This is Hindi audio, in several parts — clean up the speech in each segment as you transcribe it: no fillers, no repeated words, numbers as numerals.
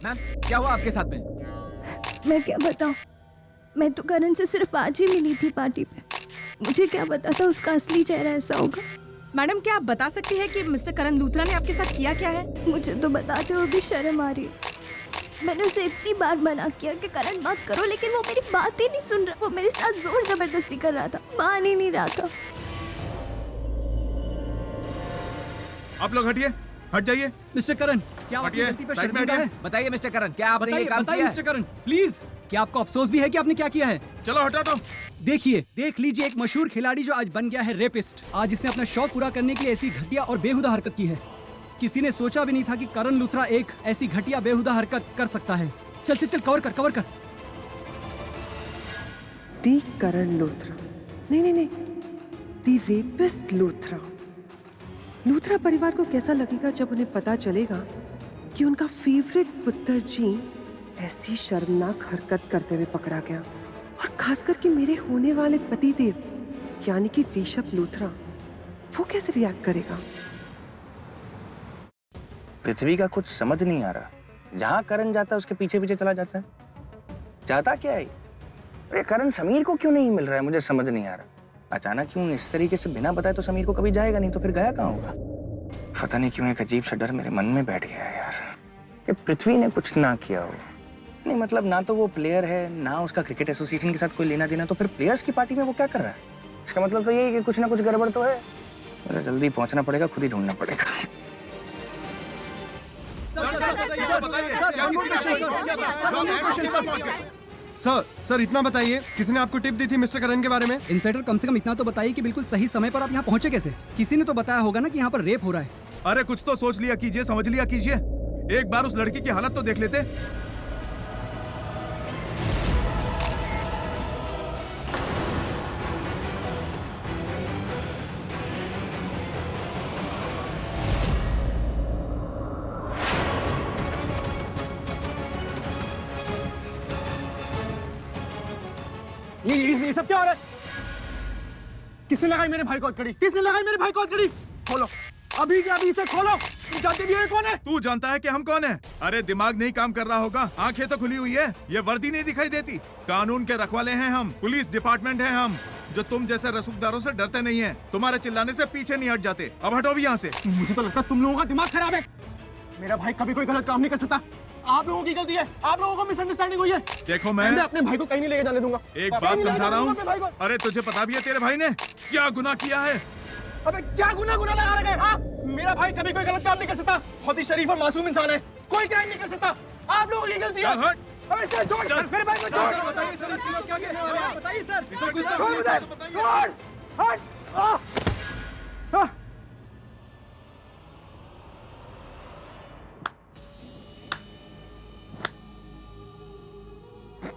मैम क्या हुआ आपके साथ में? मैं क्या बताऊं, मैं तो करण से सिर्फ आज ही मिली थी पार्टी पे। मुझे क्या पता था उसका असली चेहरा ऐसा होगा। मैडम क्या आप बता सकती हैं कि मिस्टर करण लूथरा ने आपके साथ किया क्या है? मुझे तो बताते हुए भी शर्म आ रही है। मैंने उसे इतनी बार मना किया कि करण मत करो, लेकिन वो मेरी बात ही नहीं सुन रहा। वो मेरे साथ जोर जबरदस्ती कर रहा था, मान ही नहीं रहा था। आप लोग हटिए, हट जाइए। मिस्टर करण, क्या आप अपनी हटिए, गलती पर साइड में शर्मिंदा हटिए। है? बताइए मिस्टर करण, क्या आपने ये काम बताइए किया मिस्टर करण, प्लीज। क्या आपको अफसोस भी है कि आपने क्या किया है? चलो हटा दो। देखिए, देख लीजिए एक मशहूर खिलाड़ी जो आज बन गया है रेपिस्ट। आज इसने अपना शौक पूरा करने के लिए ऐसी घटिया और बेहुदा हरकत की है। किसी ने सोचा भी नहीं था कि करण लूथरा एक ऐसी घटिया बेहुदा हरकत कर सकता है। चल चल चल, कवर कर। दी करण लूथरा, नहीं, दी रेपिस्ट लूथरा। लूथरा परिवार को कैसा लगेगा जब उन्हें पता चलेगा कि उनका फेवरेट पुत्र जी ऐसी शर्मनाक हरकत करते हुए पकड़ा गया। और खास करके मेरे होने वाले पतिदेव यानी कि ऋषभ लूथरा, वो कैसे रिएक्ट करेगा? पृथ्वी का कुछ समझ नहीं आ रहा। जहां करण जाता है उसके पीछे पीछे चला जाता है। जाता क्या है? अरे करण समीर को क्यों नहीं मिल रहा है, मुझे समझ नहीं आ रहा। अचानक क्यों इस तरीके से बिना बताए तो समीर को कभी जाएगा नहीं, तो फिर गया कहाँ होगा? पता नहीं क्यों एक अजीब सा डर मेरे मन में बैठ गया है यार, कि पृथ्वी ने कुछ ना किया हो। नहीं मतलब ना तो वो प्लेयर है, ना उसका क्रिकेट एसोसिएशन के साथ कोई लेना देना, तो फिर प्लेयर्स की पार्टी में वो क्या कर रहा है? इसका मतलब तो यही है कि कुछ ना कुछ गड़बड़ तो है। मुझे जल्दी पहुंचना पड़ेगा, खुद ही ढूंढना पड़ेगा। सर इतना बताइए, किसने आपको टिप दी थी मिस्टर करण के बारे में? इंस्पेक्टर, कम से कम इतना तो बताइए कि बिल्कुल सही समय पर आप यहाँ पहुँचे कैसे? किसी ने तो बताया होगा ना कि यहाँ पर रेप हो रहा है। अरे कुछ तो सोच लिया कीजिए, समझ लिया कीजिए। एक बार उस लड़की की हालत तो देख लेते। ये सब क्या हो रहा है? किसने लगाई मेरे भाई को हथकड़ी? किसने लगाई मेरे भाई को हथकड़ी? खोलो अभी के अभी इसे खोलो। तुम जानते भी है कौन है? तू जानता है कि हम कौन है? अरे दिमाग नहीं काम कर रहा होगा, आंखें तो खुली हुई है, ये वर्दी नहीं दिखाई देती? कानून के रखवाले हैं हम, पुलिस डिपार्टमेंट है हम, जो तुम जैसे रसूखदारों से डरते नहीं है, तुम्हारे चिल्लाने से पीछे नहीं हट जाते। अब हटो भी यहाँ से। मुझे तो लगता है तुम लोगों का दिमाग खराब है। मेरा भाई कभी कोई गलत काम नहीं कर सकता। आप लोगों की गलती है, आप लोगों को मिसअंडरस्टैंडिंग हुई है। देखो मैं अपने भाई को कहीं नहीं लेके जाने दूंगा। एक बात समझा रहा हूँ। अरे तुझे पता भी है तेरे भाई ने क्या गुनाह किया है? अबे क्या गुनाह लगा रखे? हाँ, मेरा भाई कभी कोई गलत काम नहीं कर सकता। बहुत ही शरीफ और मासूम इंसान है, कोई क्राइम नहीं कर सकता। आप लोगों की गलती है। अबे चल छोड़, मेरे भाई को छोड़। बताइए सर, इसके लोग क्या किया? बताइए सर। छोड़ मुझे, छोड़, हट।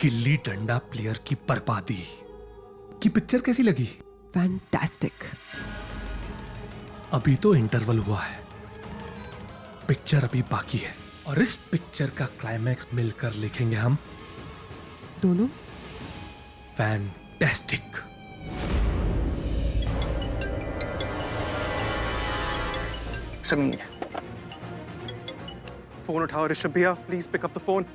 गिल्ली डंडा प्लेयर की बर्बादी की पिक्चर कैसी लगी? फैंटास्टिक। अभी तो इंटरवल हुआ है, पिक्चर अभी बाकी है, और इस पिक्चर का क्लाइमैक्स मिलकर लिखेंगे हम दोनों। फैंटास्टिक। समीर फोन उठाओ ऋषभ भैया, please pick up the phone.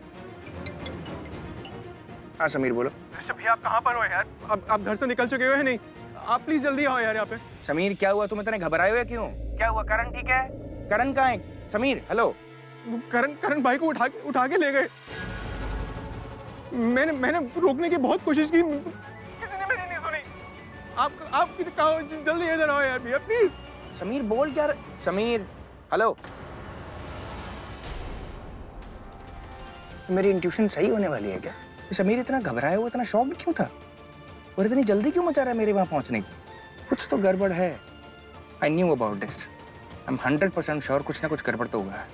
हाँ समीर बोलो। ऋषभ भैया आप कहाँ पर हो यार? आप घर से निकल चुके हो या नहीं? आप प्लीज जल्दी आओ यार यहाँ पे। समीर क्या हुआ, तुम इतने घबराए हुए क्यों? क्या हुआ? करण ठीक है? करण कहाँ है? समीर हेलो। करण भाई को उठा के ले गए। मैंने रोकने की बहुत कोशिश की, किसी ने मेरी नहीं सुनी। आप कहो जल्दी इधर आओ यार भैया प्लीज। समीर बोल क्या रहा? समीर हेलो। मेरी इंट्यूशन सही होने वाली है क्या? समीर इतना घबराया हुआ, इतना शॉक्ड क्यों था, और इतनी जल्दी क्यों मचा रहा है मेरे वहां पहुंचने की? कुछ तो गड़बड़ है। I knew about this. I am 100% sure कुछ ना कुछ गड़बड़ तो हुआ है।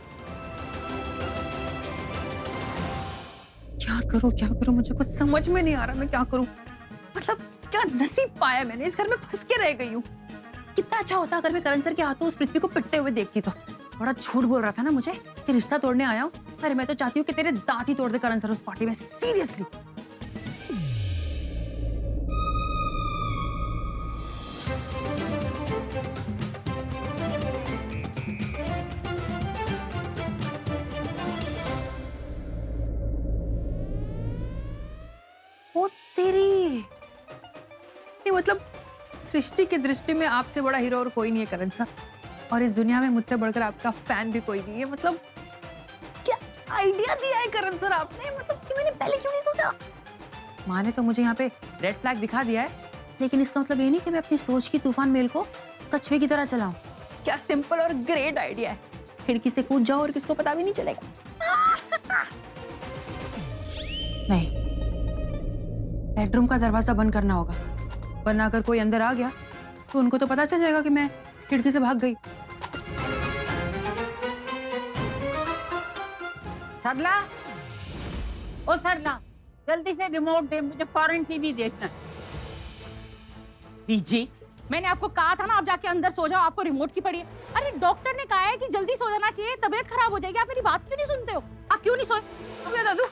क्या करूं मुझे कुछ समझ में नहीं आ रहा। मैं क्या करूं? मतलब क्या नसीब पाया मैंने, इस घर में फंस के रह गई हूँ। कितना अच्छा होता अगर मैं करण सर के हाथों उस पृथ्वी को पिटते हुए देखती तो। बड़ा झूठ बोल रहा था ना मुझे कि रिश्ता तोड़ने आया हूँ। अरे मैं तो चाहती हूँ कि तेरे दांत ही तोड़ दे करण सर उस पार्टी में, सीरियसली। मतलब सृष्टि की दृष्टि में आपसे बड़ा हीरो और कोई नहीं है करण सर, और इस दुनिया में मुझसे बढ़कर आपका फैन भी कोई नहीं है। मतलब क्या आइडिया दिया है करण सर आपने, मतलब कि मैंने पहले क्यों नहीं सोचा। माँ ने तो मुझे यहाँ पे रेड फ्लैग दिखा दिया है, लेकिन इसका मतलब ये नहीं कि मैं अपनी सोच की तूफान मेल को कछुए की तरह चलाऊं। क्या सिंपल और ग्रेट आइडिया है, खिड़की से कूद जाओ और किसको पता भी नहीं चलेगा। नहीं, बेडरूम का दरवाजा बंद करना होगा, वरना अगर कोई अंदर आ गया तो उनको तो पता चल जाएगा कि मैं खिड़की से भाग गई। सरला, ओ सरला, जल्दी से रिमोट दे, मुझे फॉरेन टीवी देखना है। बीजी, मैंने आपको कहा था ना आप जाके अंदर सो जाओ, आपको रिमोट की पड़ी है। अरे डॉक्टर ने कहा है कि जल्दी सो जाना चाहिए, तबीयत खराब हो जाएगी। आप मेरी बात क्यों नहीं सुनते हो? आप क्यों नहीं सोए? क्या दादू?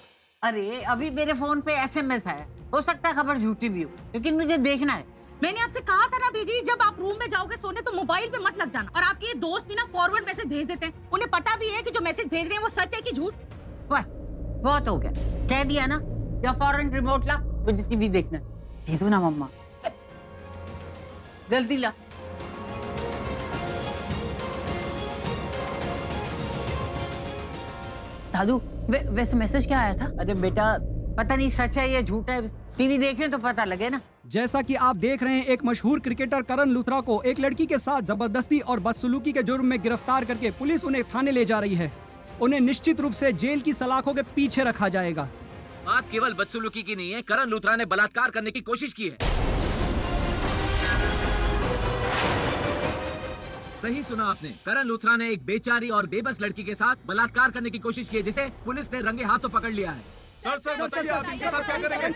अरे अभी मेरे फोन पे SMS है, हो सकता है खबर झूठी भी हो, लेकिन मुझे देखना है। मैंने आपसे कहा था ना बीजी, जब आप रूम में जाओगे सोने तो मोबाइल पे मत लग जाना। और आपके ये दोस्त भी ना फॉरवर्ड मैसेज भेज देते हैं, उन्हें पता भी है कि जो मैसेज भेज रहे हैं वो सच है कि झूठ। बस बहुत हो गया, कह दिया ना। या फॉरेन रिमोट ला, मुझे टीवी देखना है। दे दो ना मम्मा, जल्दी ला। दादू वैसे मैसेज क्या आया था? अरे बेटा, पता नहीं सच है या झूठ है, टीवी देखें तो पता लगे ना। जैसा कि आप देख रहे हैं, एक मशहूर क्रिकेटर करण लूथरा को एक लड़की के साथ जबरदस्ती और बदसलूकी के जुर्म में गिरफ्तार करके पुलिस उन्हें थाने ले जा रही है। उन्हें निश्चित रूप से जेल की सलाखों के पीछे रखा जाएगा। बात केवल बदसलूकी की नहीं है, करण लूथरा ने बलात्कार करने की कोशिश की है। सही सुना आपने, करण लूथरा ने एक बेचारी और बेबस लड़की के साथ बलात्कार करने की कोशिश की है, जिसे पुलिस ने रंगे हाथों पकड़ लिया है। सर बताइए आप इनके साथ क्या करेंगे?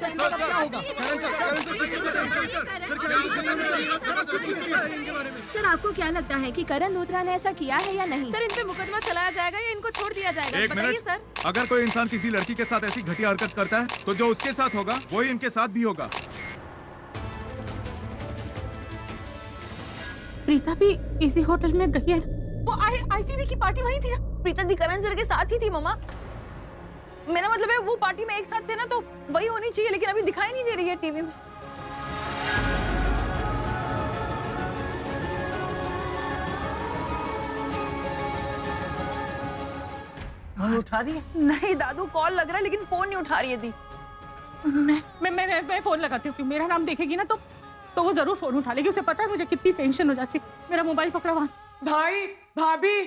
सर आपको क्या लगता है कि करण लूथरा ने ऐसा किया है या नहीं? सर इन पे मुकदमा चलाया जाएगा या इनको छोड़ दिया जाएगा? एक बताइए मिनट सर। अगर कोई इंसान किसी लड़की के साथ ऐसी घटिया हरकत करता है तो जो उसके साथ होगा वही इनके साथ भी होगा। प्रीता भी इसी होटल में गई है। वो ICB की पार्टी वही थी ना? प्रीता दी करण सर के साथ ही थी मम्मा। मेरा मतलब है वो पार्टी में एक साथ थे ना, तो वही होनी चाहिए, लेकिन अभी दिखाई नहीं दे रही है टीवी में। उठा दिया? नहीं दादू, कॉल लग रहा है लेकिन फोन नहीं उठा रही है दी। मैं फोन लगाती हूँ, मेरा नाम देखेगी ना तो वो जरूर फोन उठा लेगी। उसे पता है मुझे कितनी टेंशन हो जाती है। मेरा मोबाइल पकड़ा वहां से। भाई, भाभी,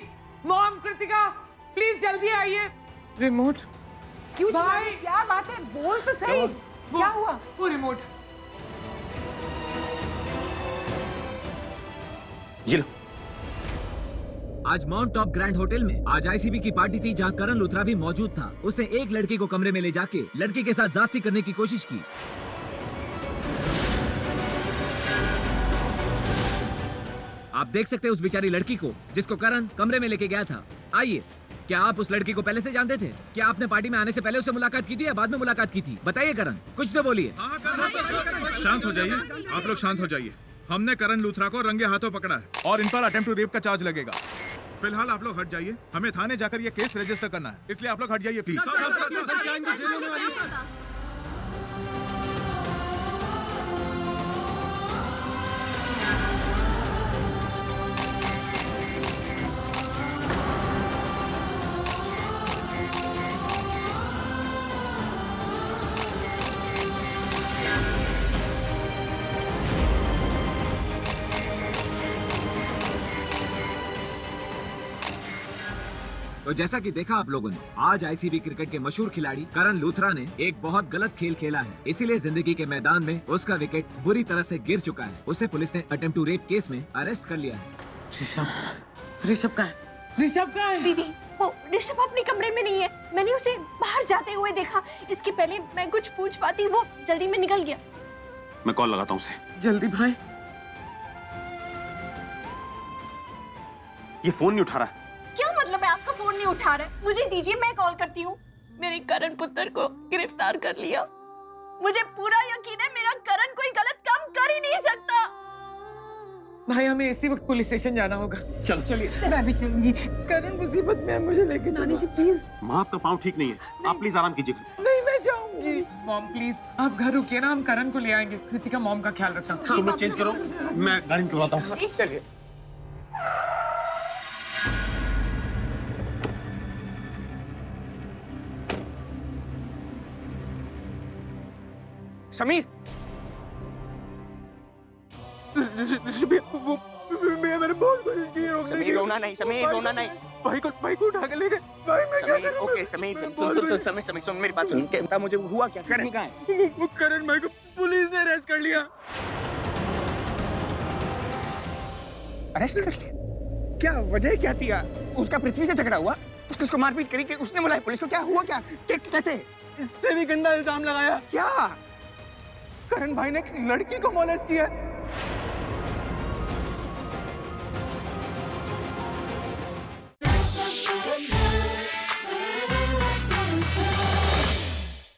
मॉम, कृतिका, प्लीज जल्दी आइए। रिमोट क्यों? भाई क्या बात है, बोल तो सही। क्या हुआ? वो रिमोट ये लो। आज माउंट टॉप ग्रैंड होटल में आज ICB की पार्टी थी, जहां करण लूथरा भी मौजूद था। उसने एक लड़की को कमरे में ले जाके लड़की के साथ जाती करने की कोशिश की। आप देख सकते हैं उस बेचारी लड़की को जिसको करण कमरे में लेके गया था। आइए, क्या आप उस लड़की को पहले से जानते थे? क्या आपने पार्टी में आने से पहले उससे मुलाकात की थी या बाद में मुलाकात की थी? बताइए करण, कुछ तो बोलिए। शांत हो जाइए, आप लोग शांत हो जाइए। हमने करण लूथरा को रंगे हाथों पकड़ा है और इन पर अटेम्प्ट टू रेप का चार्ज लगेगा। फिलहाल आप लोग हट जाइए, हमें थाने जाकर ये केस रजिस्टर करना है, इसलिए आप लोग हट जाइए प्लीज। तो जैसा कि देखा आप लोगों ने, आज ICB क्रिकेट के मशहूर खिलाड़ी करण लूथरा ने एक बहुत गलत खेल खेला है, इसीलिए जिंदगी के मैदान में उसका विकेट बुरी तरह से गिर चुका है। उसे पुलिस ने अटेम्प्ट टू रेप केस में अरेस्ट कर लिया है। ऋषभ का है? ऋषभ का है? दीदी, वो ऋषभ अपने कमरे में नहीं है, मैंने उसे बाहर जाते हुए देखा। इसके पहले मैं कुछ पूछ पाती, वो जल्दी में निकल गया। मैं कॉल लगाता हूँ उसे। जल्दी भाई। ये फोन नहीं उठा रहा है। क्या मतलब है आपका फोन नहीं उठा रहा है? मुझे दीजिए, मैं कॉल करती हूँ। मेरे करण पुत्र को गिरफ्तार कर लिया। मुझे पूरा यकीन है मेरा करण कोई गलत काम कर ही नहीं सकता। भाई हमें इसी वक्त पुलिस स्टेशन जाना होगा। चलो चलिए। मैं भी चलूंगी। करण मुसीबत में है, मुझे लेके चलो। नानी जी प्लीज। माँ, आपका पाँव ठीक नहीं है, आप प्लीज आराम कीजिए। नहीं, मैं जाऊंगी। जी मॉम प्लीज आप घर रुकिए ना, हम करण को ले आएंगे। कृतिका मॉम का ख्याल रखना। तुम लोग चेंज करो, मैं गाड़ी निकलवाता हूँ। चलिए। समीर, मेरे बहुत समीर रोना नहीं, समीर रोना नहीं। भाई को उठा के ले गए। भाई मैं समीर, ओके समीर, सुन मेरी बात सुन। क्या मुझे हुआ क्या? करण कहाँ है? वो करण भाई को पुलिस ने अरेस्ट कर लिया। अरेस्ट कर लिया? क्या वजह क्या थी? उसका पृथ्वी से झगड़ा हुआ? उसने उसको मारपीट करी कि उसने बुलाया पुलिस को? क्या हुआ? क्या कैसे? इससे भी गंदा इल्जाम लगाया। क्या? करण भाई ने एक लड़की को मोलेस्ट किया है।